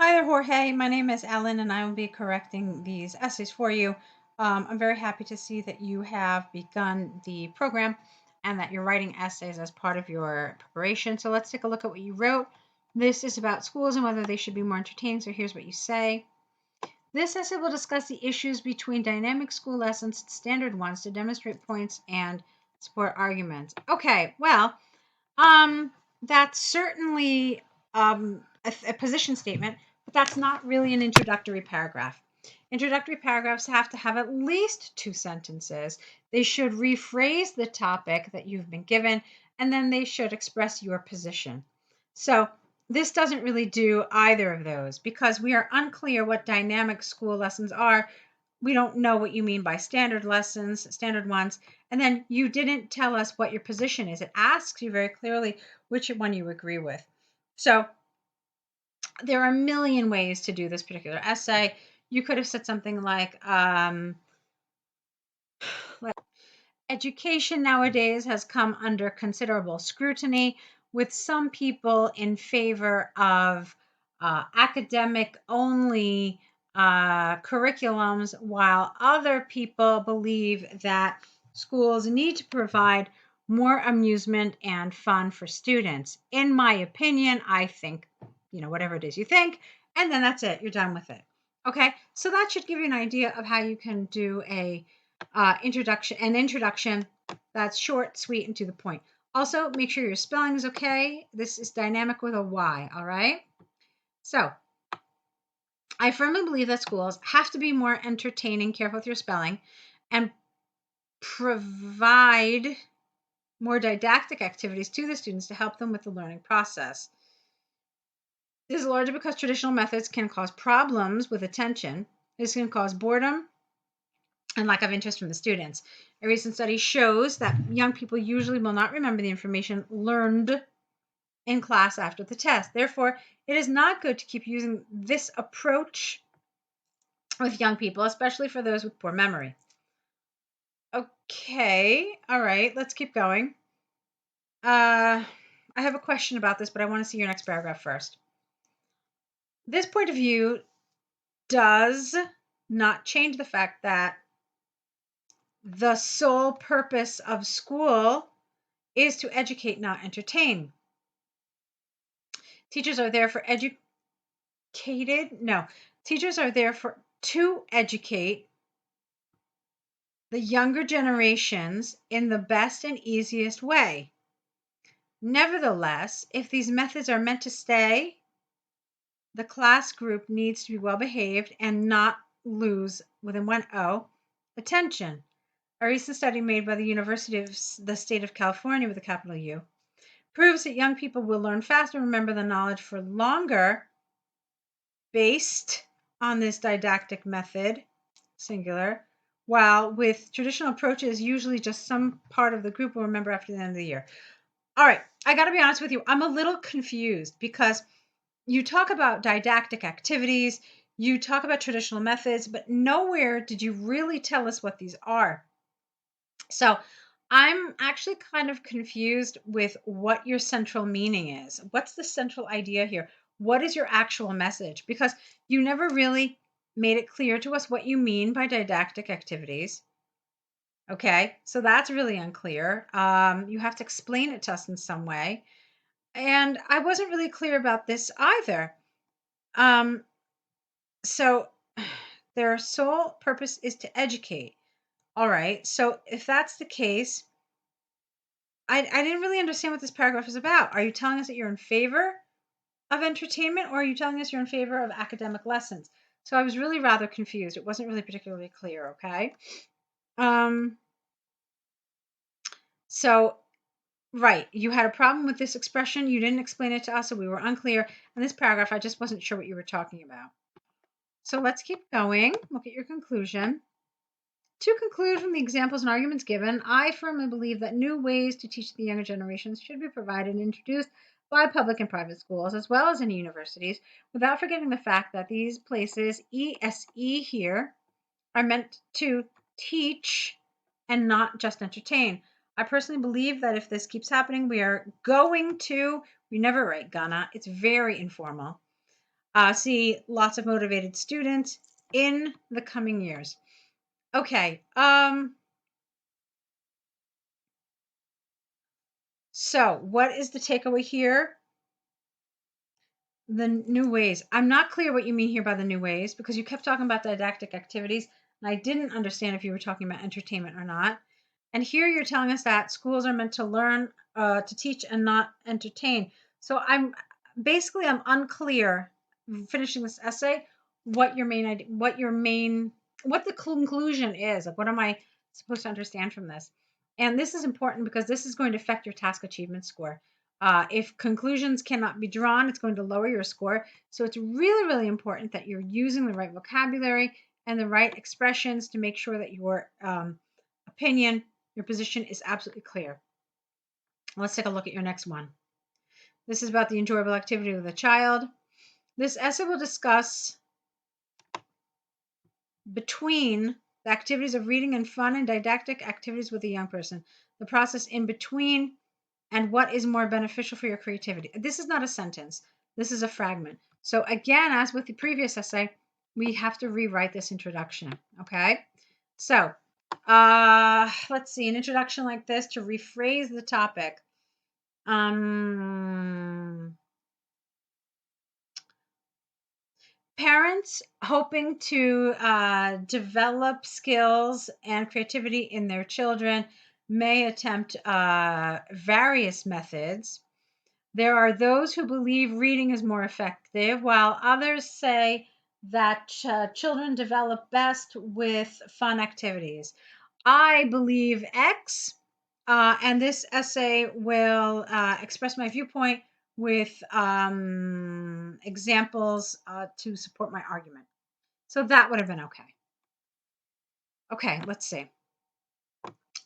Hi there, Jorge. My name is Ellen, and I will be correcting these essays for you. I'm very happy to see that you have begun the program and that you're writing essays as part of your preparation. So let's take a look at what you wrote. This is about schools and whether they should be more entertaining. So here's what you say. This essay will discuss the issues between dynamic school lessons and standard ones to demonstrate points and support arguments. Okay, well, that's certainly a position statement, but that's not really an introductory paragraph. Introductory paragraphs have to have at least 2 sentences. They should rephrase the topic that you've been given, and then they should express your position. So this doesn't really do either of those because we are unclear what dynamic school lessons are. We don't know what you mean by standard lessons, standard ones. And then you didn't tell us what your position is. It asks you very clearly which one you agree with. So there are a million ways to do this particular essay. You could have said something like education nowadays has come under considerable scrutiny, with some people in favor of academic only curriculums, while other people believe that schools need to provide more amusement and fun for students. In my opinion, I think, whatever it is you think, and then that's it. You're done with it. Okay, so that should give you an idea of how you can do an introduction that's short, sweet, and to the point. Also, make sure your spelling is okay. This is dynamic with a Y, all right? So, I firmly believe that schools have to be more entertaining, careful with your spelling, and provide more didactic activities to the students to help them with the learning process. This is largely because traditional methods can cause problems with attention. This can cause boredom and lack of interest from the students. A recent study shows that young people usually will not remember the information learned in class after the test. Therefore, it is not good to keep using this approach with young people, especially for those with poor memory. Okay, all right, let's keep going. I have a question about this, but I want to see your next paragraph first. This point of view does not change the fact that the sole purpose of school is to educate, not entertain. Teachers are there for Teachers are there to educate the younger generations in the best and easiest way. Nevertheless, if these methods are meant to stay, the class group needs to be well behaved and not lose, within one O, attention. A recent study made by the University of the State of California with a capital U proves that young people will learn faster and remember the knowledge for longer based on this didactic method, singular, while with traditional approaches, usually just some part of the group will remember after the end of the year. All right, I got to be honest with you. I'm a little confused because you talk about didactic activities, you talk about traditional methods, but nowhere did you really tell us what these are. So I'm actually kind of confused with what your central meaning is. What's the central idea here? What is your actual message? Because you never really made it clear to us what you mean by didactic activities. Okay, so that's really unclear. You have to explain it to us in some way. And I wasn't really clear about this either. So their sole purpose is to educate. All right, so if that's the case, I didn't really understand what this paragraph is about. Are you telling us that you're in favor of entertainment, or are you telling us you're in favor of academic lessons? So I was really rather confused. It wasn't really particularly clear, okay? So, right, you had a problem with this expression. You didn't explain it to us, so we were unclear. And this paragraph, I just wasn't sure what you were talking about. So let's keep going. Look at your conclusion. To conclude from the examples and arguments given, I firmly believe that new ways to teach the younger generations should be provided and introduced by public and private schools, as well as in universities, without forgetting the fact that these places, ESE here, are meant to teach and not just entertain. I personally believe that if this keeps happening, we never write gonna, it's very informal. See lots of motivated students in the coming years. Okay. So what is the takeaway here? The new ways. I'm not clear what you mean here by the new ways because you kept talking about didactic activities, and I didn't understand if you were talking about entertainment or not. And here you're telling us that schools are meant to learn, to teach, and not entertain. So I'm unclear. Finishing this essay, what the conclusion is. Like, what am I supposed to understand from this? And this is important because this is going to affect your task achievement score. If conclusions cannot be drawn, it's going to lower your score. So it's really, really important that you're using the right vocabulary and the right expressions to make sure that your opinion, your position is absolutely clear. Let's take a look at your next one. This is about the enjoyable activity with a child. This essay will discuss between the activities of reading and fun and didactic activities with a young person, the process in between, and what is more beneficial for your creativity. This is not a sentence. This is a fragment. So again, as with the previous essay, we have to rewrite this introduction, okay? So let's see, an introduction like this to rephrase the topic. Parents hoping to develop skills and creativity in their children may attempt various methods. There are those who believe reading is more effective, while others say that children develop best with fun activities. I believe X, and this essay will express my viewpoint with examples to support my argument. So that would have been okay. Okay, let's see.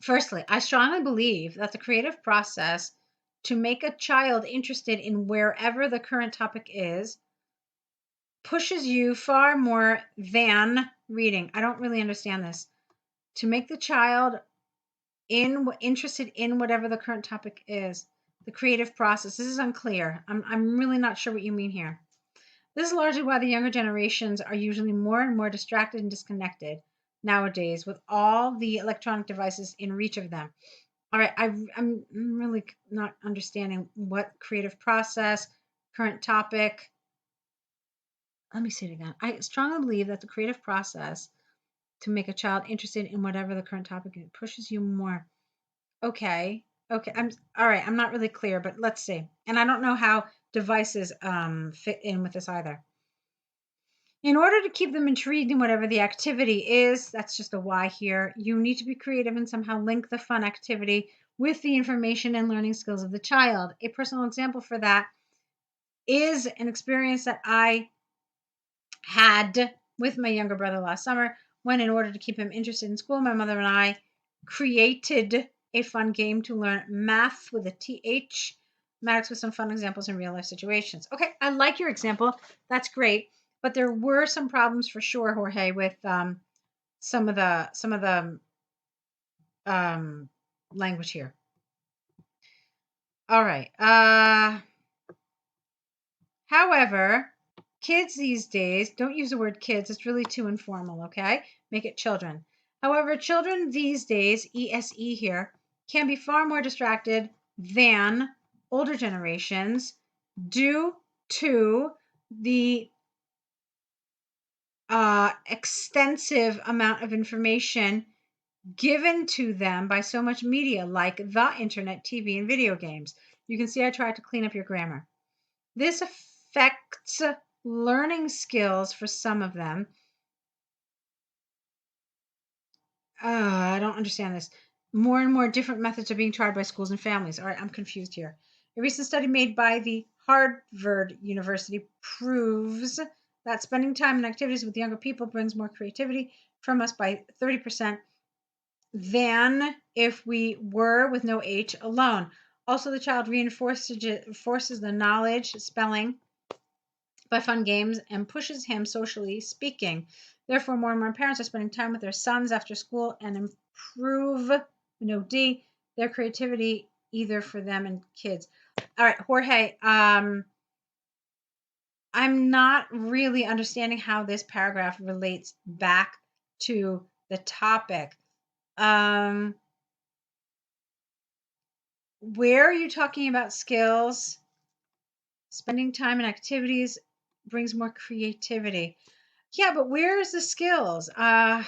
Firstly, I strongly believe that the creative process to make a child interested in wherever the current topic is pushes you far more than reading. I don't really understand this. To make the child interested in whatever the current topic is, the creative process. This is unclear. I'm really not sure what you mean here. This is largely why the younger generations are usually more and more distracted and disconnected nowadays with all the electronic devices in reach of them. All right, I'm really not understanding what creative process, current topic. Let me say it again. I strongly believe that the creative process to make a child interested in whatever the current topic is pushes you more. Okay. Okay. I'm all right. I'm not really clear, but let's see. And I don't know how devices fit in with this either. In order to keep them intrigued in whatever the activity is, that's just a why here, you need to be creative and somehow link the fun activity with the information and learning skills of the child. A personal example for that is an experience that I had with my younger brother last summer when, in order to keep him interested in school, my mother and I created a fun game to learn math with a TH, maths with some fun examples in real life situations. Okay, I like your example. That's great. But there were some problems for sure, Jorge, with some of the language here. All right. However, kids these days, don't use the word kids, it's really too informal, okay? Make it children. However, children these days, ESE here, can be far more distracted than older generations due to the extensive amount of information given to them by so much media like the internet, TV, and video games. You can see I tried to clean up your grammar. This affects learning skills for some of them. I don't understand this. More and more different methods are being tried by schools and families. All right, I'm confused here. A recent study made by the Harvard University proves that spending time in activities with younger people brings more creativity from us by 30% than if we were with no H alone. Also, the child reinforces the knowledge, spelling, by fun games and pushes him socially speaking. Therefore, more and more parents are spending time with their sons after school and improve, their creativity either for them and kids. All right, Jorge, I'm not really understanding how this paragraph relates back to the topic. Where are you talking about skills? Spending time in activities brings more creativity. Yeah, but where is the skills? Let's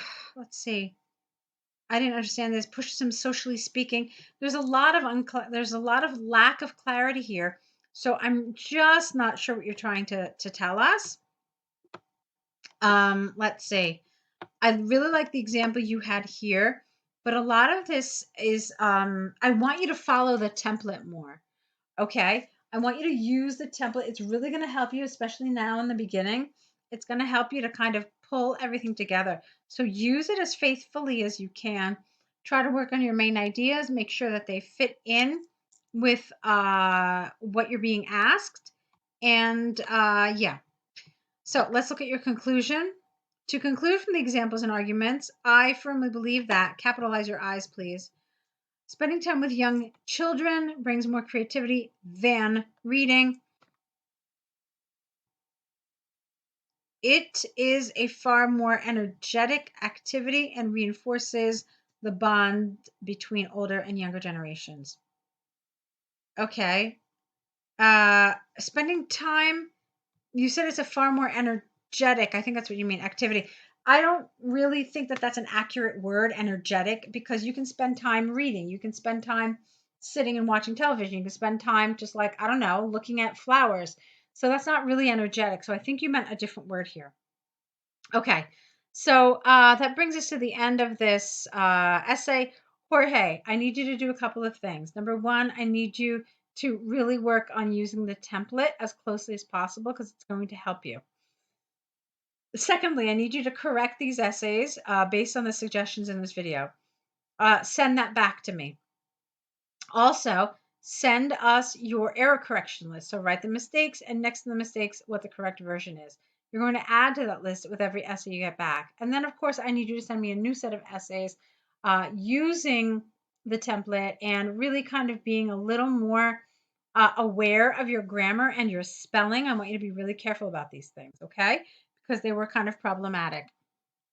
see. I didn't understand this. Push some socially speaking. There's a lot of there's a lot of lack of clarity here. So I'm just not sure what you're trying to tell us. Let's see. I really like the example you had here, but a lot of this is I want you to follow the template more. Okay. I want you to use the template. It's really going to help you, especially now in the beginning. It's going to help you to kind of pull everything together. So use it as faithfully as you can. Try to work on your main ideas. Make sure that they fit in with what you're being asked. And yeah. So let's look at your conclusion. To conclude from the examples and arguments, I firmly believe that, capitalize your eyes, please. Spending time with young children brings more creativity than reading. It is a far more energetic activity and reinforces the bond between older and younger generations. Okay. Spending time, you said it's a far more energetic. I think that's what you mean, activity. I don't really think that that's an accurate word, energetic, because you can spend time reading. You can spend time sitting and watching television. You can spend time just like, I don't know, looking at flowers. So that's not really energetic. So I think you meant a different word here. Okay. So that brings us to the end of this essay. Jorge, I need you to do a couple of things. Number one, I need you to really work on using the template as closely as possible because it's going to help you. Secondly, I need you to correct these essays based on the suggestions in this video. Send that back to me. Also, send us your error correction list. So write the mistakes and next to the mistakes, what the correct version is. You're going to add to that list with every essay you get back. And then, of course, I need you to send me a new set of essays using the template and really kind of being a little more aware of your grammar and your spelling. I want you to be really careful about these things, okay? Because they were kind of problematic.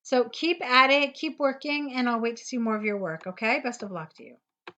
So keep at it, keep working, and I'll wait to see more of your work, okay? Best of luck to you.